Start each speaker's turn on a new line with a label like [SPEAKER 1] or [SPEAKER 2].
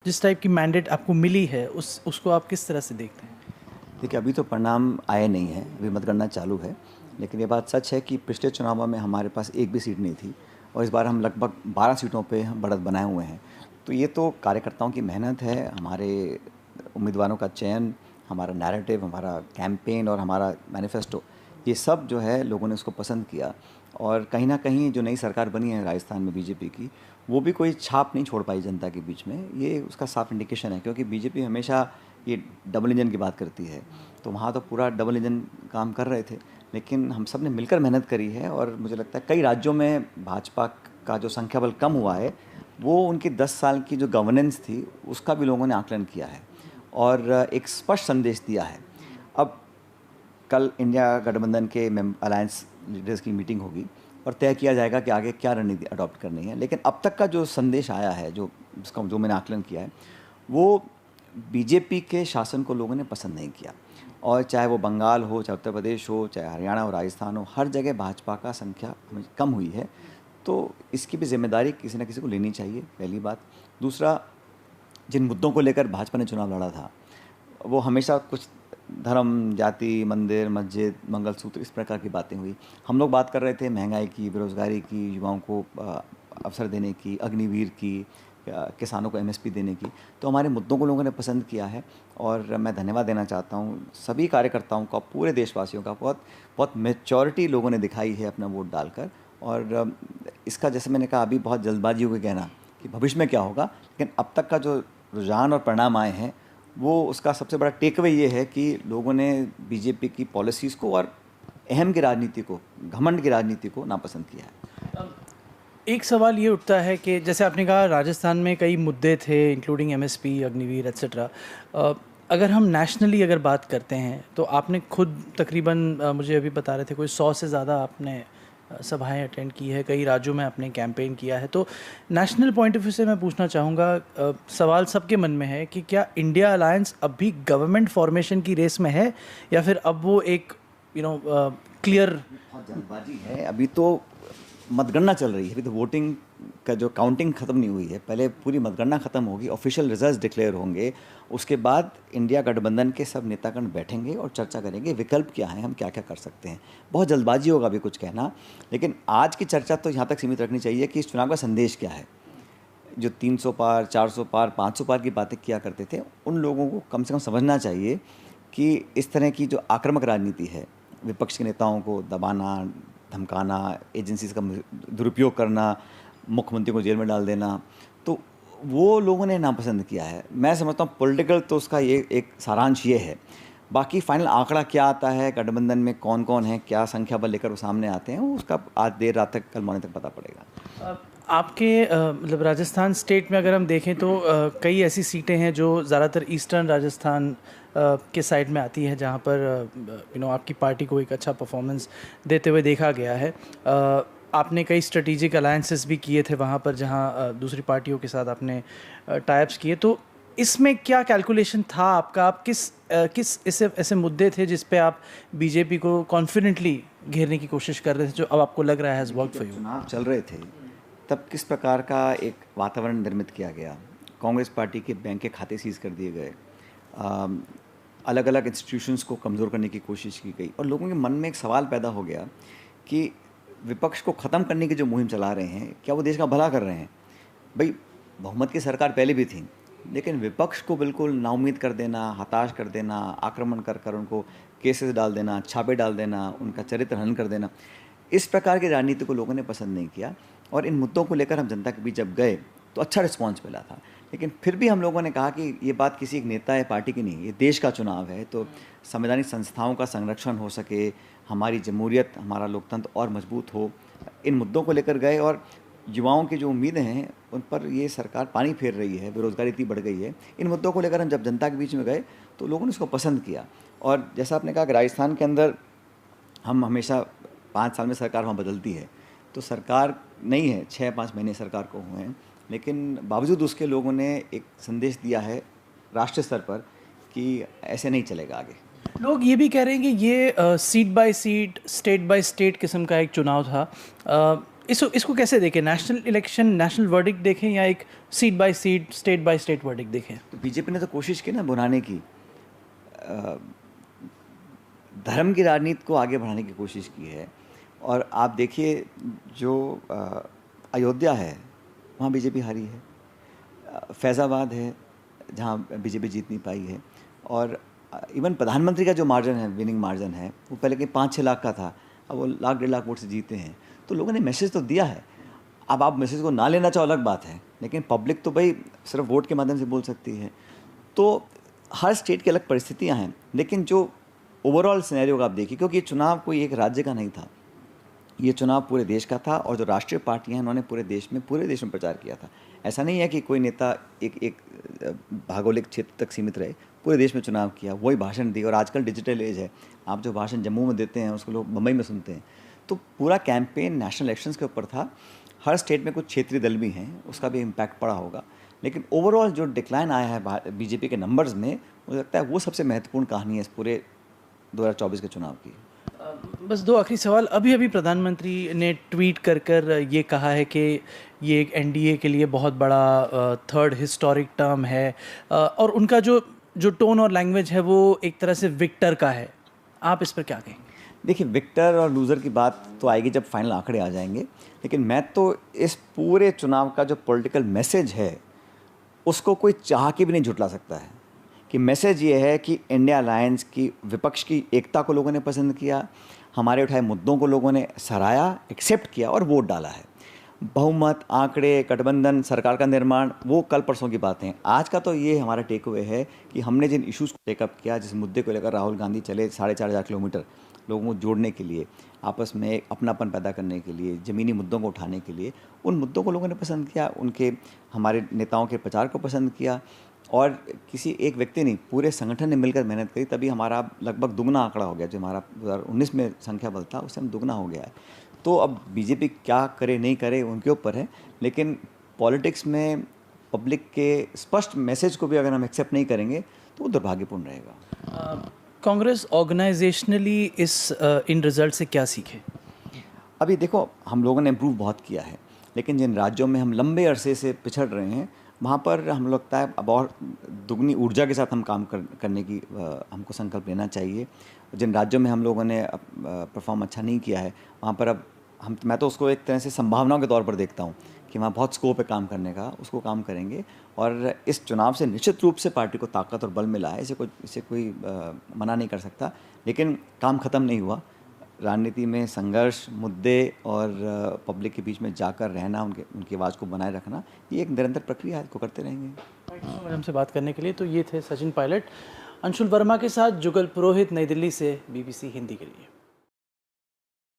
[SPEAKER 1] जिस टाइप की मैंडेट आपको मिली है उसको आप किस तरह से देखते हैं?
[SPEAKER 2] देखिए, अभी तो परिणाम आए नहीं हैं, अभी मतगणना चालू है। लेकिन ये बात सच है कि पिछले चुनावों में हमारे पास एक भी सीट नहीं थी और इस बार हम लगभग 12 सीटों पे हम बढ़त बनाए हुए हैं। तो ये तो कार्यकर्ताओं की मेहनत है, हमारे उम्मीदवारों का चयन, हमारा नैरेटिव, हमारा कैंपेन और हमारा मैनिफेस्टो, ये सब जो है लोगों ने उसको पसंद किया। और कहीं न कहीं जो नई सरकार बनी है राजस्थान में बीजेपी की, वो भी कोई छाप नहीं छोड़ पाई जनता के बीच में। ये उसका साफ इंडिकेशन है, क्योंकि बीजेपी हमेशा ये डबल इंजन की बात करती है, तो वहाँ तो पूरा डबल इंजन काम कर रहे थे। लेकिन हम सब ने मिलकर मेहनत करी है और मुझे लगता है कई राज्यों में भाजपा का जो संख्या बल कम हुआ है, वो उनकी 10 साल की जो गवर्नेंस थी उसका भी लोगों ने आकलन किया है और एक स्पष्ट संदेश दिया है। अब कल इंडिया गठबंधन के अलायंस लीडर्स की मीटिंग होगी और तय किया जाएगा कि आगे क्या रणनीति अडॉप्ट करनी है। लेकिन अब तक का जो संदेश आया है, जो मैंने आकलन किया है, वो बीजेपी के शासन को लोगों ने पसंद नहीं किया। और चाहे वो बंगाल हो, चाहे उत्तर प्रदेश हो, चाहे हरियाणा हो, राजस्थान हो, हर जगह भाजपा का संख्या कम हुई है। तो इसकी भी जिम्मेदारी किसी न किसी को लेनी चाहिए, पहली बात। दूसरा, जिन मुद्दों को लेकर भाजपा ने चुनाव लड़ा था, वो हमेशा कुछ धर्म, जाति, मंदिर, मस्जिद, मंगलसूत्र, इस प्रकार की बातें हुई। हम लोग बात कर रहे थे महंगाई की, बेरोज़गारी की, युवाओं को अवसर देने की, अग्निवीर की, किसानों को एमएसपी देने की। तो हमारे मुद्दों को लोगों ने पसंद किया है और मैं धन्यवाद देना चाहता हूँ सभी कार्यकर्ताओं का, पूरे देशवासियों का। बहुत बहुत मैच्योरिटी लोगों ने दिखाई है अपना वोट डालकर। और इसका, जैसे मैंने कहा, अभी बहुत जल्दबाजी हो गई कहना कि भविष्य में क्या होगा, लेकिन अब तक का जो रुझान और परिणाम आए हैं, वो उसका सबसे बड़ा टेकअवे ये है कि लोगों ने बीजेपी की पॉलिसीज़ को और अहम की राजनीति को, घमंड की राजनीति को नापसंद किया है।
[SPEAKER 1] एक सवाल ये उठता है कि जैसे आपने कहा राजस्थान में कई मुद्दे थे इंक्लूडिंग एमएसपी, अग्निवीर एट्सेट्रा। अगर हम नेशनली अगर बात करते हैं तो आपने खुद तकरीबन मुझे अभी बता रहे थे कोई 100 से ज़्यादा आपने सभाएं अटेंड की है, कई राज्यों में आपने कैंपेन किया है। तो नेशनल पॉइंट ऑफ व्यू से मैं पूछना चाहूँगा, सवाल सबके मन में है कि क्या इंडिया अलायंस अब भी गवर्नमेंट फॉर्मेशन की रेस में है या फिर अब वो एक क्लियर।
[SPEAKER 2] बहुत जल्दबाजी है, अभी तो मतगणना चल रही है, अभी तो वोटिंग का जो काउंटिंग ख़त्म नहीं हुई है। पहले पूरी मतगणना ख़त्म होगी, ऑफिशियल रिजल्ट्स डिक्लेयर होंगे, उसके बाद इंडिया गठबंधन के सब नेतागण बैठेंगे और चर्चा करेंगे विकल्प क्या हैं, हम क्या क्या कर सकते हैं। बहुत जल्दबाजी होगा अभी कुछ कहना, लेकिन आज की चर्चा तो यहाँ तक सीमित रखनी चाहिए कि इस चुनाव का संदेश क्या है। जो 300 पार, 400 पार, 500 पार की बातें किया करते थे, उन लोगों को कम से कम समझना चाहिए कि इस तरह की जो आक्रामक राजनीति है, विपक्ष के नेताओं को दबाना, धमकाना, एजेंसीज का दुरुपयोग करना, मुख्यमंत्री को जेल में डाल देना, तो वो लोगों ने नापसंद किया है। मैं समझता हूँ पॉलिटिकल तो उसका ये एक सारांश ये है। बाकी फाइनल आंकड़ा क्या आता है, गठबंधन में कौन कौन है, क्या संख्या बल लेकर वो सामने आते हैं, उसका आज देर रात तक, कल मॉर्निंग तक पता पड़ेगा।
[SPEAKER 1] आपके मतलब राजस्थान स्टेट में अगर हम देखें तो कई ऐसी सीटें हैं जो ज़्यादातर ईस्टर्न राजस्थान के साइड में आती है, जहाँ पर आपकी पार्टी को एक अच्छा परफॉर्मेंस देते हुए देखा गया है। आपने कई स्ट्रेटेजिक अलायंसेस भी किए थे वहाँ पर, जहाँ दूसरी पार्टियों के साथ आपने टाइप्स किए। तो इसमें क्या कैलकुलेशन था आपका? आप किस ऐसे मुद्दे थे जिस पे आप बीजेपी को कॉन्फिडेंटली घेरने की कोशिश कर रहे थे, जो अब आपको लग रहा है हैज़ वर्कड फॉर यू?
[SPEAKER 2] चुनाव चल रहे थे तब किस प्रकार का एक वातावरण निर्मित किया गया। कांग्रेस पार्टी के बैंक के खाते सीज कर दिए गए, अलग अलग इंस्टीट्यूशंस को कमज़ोर करने की कोशिश की गई और लोगों के मन में एक सवाल पैदा हो गया कि विपक्ष को ख़त्म करने की जो मुहिम चला रहे हैं, क्या वो देश का भला कर रहे हैं। भाई, बहुमत की सरकार पहले भी थी, लेकिन विपक्ष को बिल्कुल नाउम्मीद कर देना, हताश कर देना, आक्रमण कर कर उनको केसेस डाल देना, छापे डाल देना, उनका चरित्र हनन कर देना, इस प्रकार की राजनीति को लोगों ने पसंद नहीं किया। और इन मुद्दों को लेकर हम जनता के बीच जब गए तो अच्छा रिस्पॉन्स मिला था। लेकिन फिर भी हम लोगों ने कहा कि ये बात किसी एक नेता या पार्टी की नहीं, ये देश का चुनाव है, तो संवैधानिक संस्थाओं का संरक्षण हो सके, हमारी जमहूरियत, हमारा लोकतंत्र और मजबूत हो, इन मुद्दों को लेकर गए। और युवाओं की जो उम्मीदें हैं उन पर ये सरकार पानी फेर रही है, बेरोज़गारी इतनी बढ़ गई है, इन मुद्दों को लेकर हम जब जनता के बीच में गए तो लोगों ने इसको पसंद किया। और जैसा आपने कहा कि राजस्थान के अंदर हम हमेशा 5 साल में सरकार वहाँ बदलती है, तो सरकार नहीं है, 6-5 महीने सरकार को हुए हैं, लेकिन बावजूद उसके लोगों ने एक संदेश दिया है राष्ट्रीय स्तर पर कि ऐसे नहीं चलेगा आगे।
[SPEAKER 1] लोग ये भी कह रहे हैं कि ये seat by seat, state by state किस्म का एक चुनाव था। इसको कैसे देखें, नेशनल इलेक्शन नेशनल वर्डिक्ट देखें या एक seat by seat state by state verdict देखें?
[SPEAKER 2] तो बीजेपी ने तो कोशिश की ना बनाने की, धर्म की राजनीति को आगे बढ़ाने की कोशिश की है। और आप देखिए जो अयोध्या है वहाँ बीजेपी हारी है, फैज़ाबाद है जहाँ बीजेपी जीत नहीं पाई है, और इवन प्रधानमंत्री का जो मार्जिन है, विनिंग मार्जिन है, वो पहले के 5-6 लाख का था, अब वो 1-1.5 लाख वोट से जीते हैं। तो लोगों ने मैसेज तो दिया है। अब आप मैसेज को ना लेना चाहो अलग बात है, लेकिन पब्लिक तो भाई सिर्फ वोट के माध्यम से बोल सकती है। तो हर स्टेट की अलग परिस्थितियाँ हैं, लेकिन जो ओवरऑल सिनेरियो का आप देखिए, क्योंकि ये चुनाव कोई एक राज्य का नहीं था, ये चुनाव पूरे देश का था, और जो राष्ट्रीय पार्टियां हैं उन्होंने पूरे देश में प्रचार किया था। ऐसा नहीं है कि कोई नेता एक भौगोलिक क्षेत्र तक सीमित रहे, पूरे देश में चुनाव किया, वही भाषण दिए। और आजकल डिजिटल एज है, आप जो भाषण जम्मू में देते हैं उसको लोग मुंबई में सुनते हैं। तो पूरा कैंपेन नेशनल इलेक्शंस के ऊपर था। हर स्टेट में कुछ क्षेत्रीय दल भी हैं, उसका भी इम्पैक्ट पड़ा होगा, लेकिन ओवरऑल जो डिक्लाइन आया है बीजेपी के नंबर्स में, मुझे लगता है वो सबसे महत्वपूर्ण कहानी है इस पूरे 2024 के चुनाव की।
[SPEAKER 1] बस 2 आखिरी सवाल। अभी टप्रधानमंत्री ने ट्वीट कर ये कहा है कि ये एक एनडीए के लिए बहुत बड़ा थर्ड हिस्टोरिक टर्म है, और उनका जो टोन और लैंग्वेज है वो एक तरह से विक्टर का है। आप इस पर क्या कहेंगे?
[SPEAKER 2] देखिए, विक्टर और लूज़र की बात तो आएगी जब फाइनल आंकड़े आ जाएंगे, लेकिन मैं तो इस पूरे चुनाव का जो पॉलिटिकल मैसेज है उसको कोई चाह के भी नहीं झुटला सकता है। कि मैसेज ये है कि इंडिया अलायंस की विपक्ष की एकता को लोगों ने पसंद किया, हमारे उठाए मुद्दों को लोगों ने सराहा, एक्सेप्ट किया और वोट डाला है। बहुमत, आंकड़े, गठबंधन, सरकार का निर्माण, वो कल परसों की बातें हैं। आज का तो ये हमारा टेक अवे है कि हमने जिन इश्यूज़ को टेकअप किया, जिस मुद्दे को लेकर राहुल गांधी चले 4,500 किलोमीटर लोगों को जोड़ने के लिए, आपस में एक अपनापन पैदा करने के लिए, ज़मीनी मुद्दों को उठाने के लिए, उन मुद्दों को लोगों ने पसंद किया, उनके हमारे नेताओं के प्रचार को पसंद किया। और किसी एक व्यक्ति नहीं, पूरे संगठन ने मिलकर मेहनत करी, तभी हमारा लगभग दुगना आंकड़ा हो गया। जो हमारा 2019 में संख्या बल था उससे हम दुगना हो गया है। तो अब बीजेपी क्या करे नहीं करे उनके ऊपर है, लेकिन पॉलिटिक्स में पब्लिक के स्पष्ट मैसेज को भी अगर हम एक्सेप्ट नहीं करेंगे तो वो दुर्भाग्यपूर्ण रहेगा।
[SPEAKER 1] कांग्रेस ऑर्गेनाइजेशनली इन रिजल्ट से क्या सीखे?
[SPEAKER 2] अभी देखो, हम लोगों ने इम्प्रूव बहुत किया है, लेकिन जिन राज्यों में हम लंबे अरसे से पिछड़ रहे हैं वहाँ पर हम लगता है अब और दुगनी ऊर्जा के साथ हम काम करने की हमको संकल्प लेना चाहिए। जिन राज्यों में हम लोगों ने परफॉर्म अच्छा नहीं किया है वहाँ पर अब मैं तो उसको एक तरह से संभावनाओं के तौर पर देखता हूँ कि वहाँ बहुत स्कोप है काम करने का, उसको काम करेंगे। और इस चुनाव से निश्चित रूप से पार्टी को ताकत और बल मिला है, इसे कोई मना नहीं कर सकता, लेकिन काम ख़त्म नहीं हुआ। राजनीति में संघर्ष, मुद्दे और पब्लिक के बीच में जाकर रहना, उनकी आवाज़ को बनाए रखना, ये एक निरंतर प्रक्रिया है, इसको करते रहेंगे।
[SPEAKER 1] थैंक यू सो मच हमसे बात करने के लिए। तो ये थे सचिन पायलट। अंशुल वर्मा के साथ जुगल पुरोहित, नई दिल्ली से BBC हिंदी के लिए।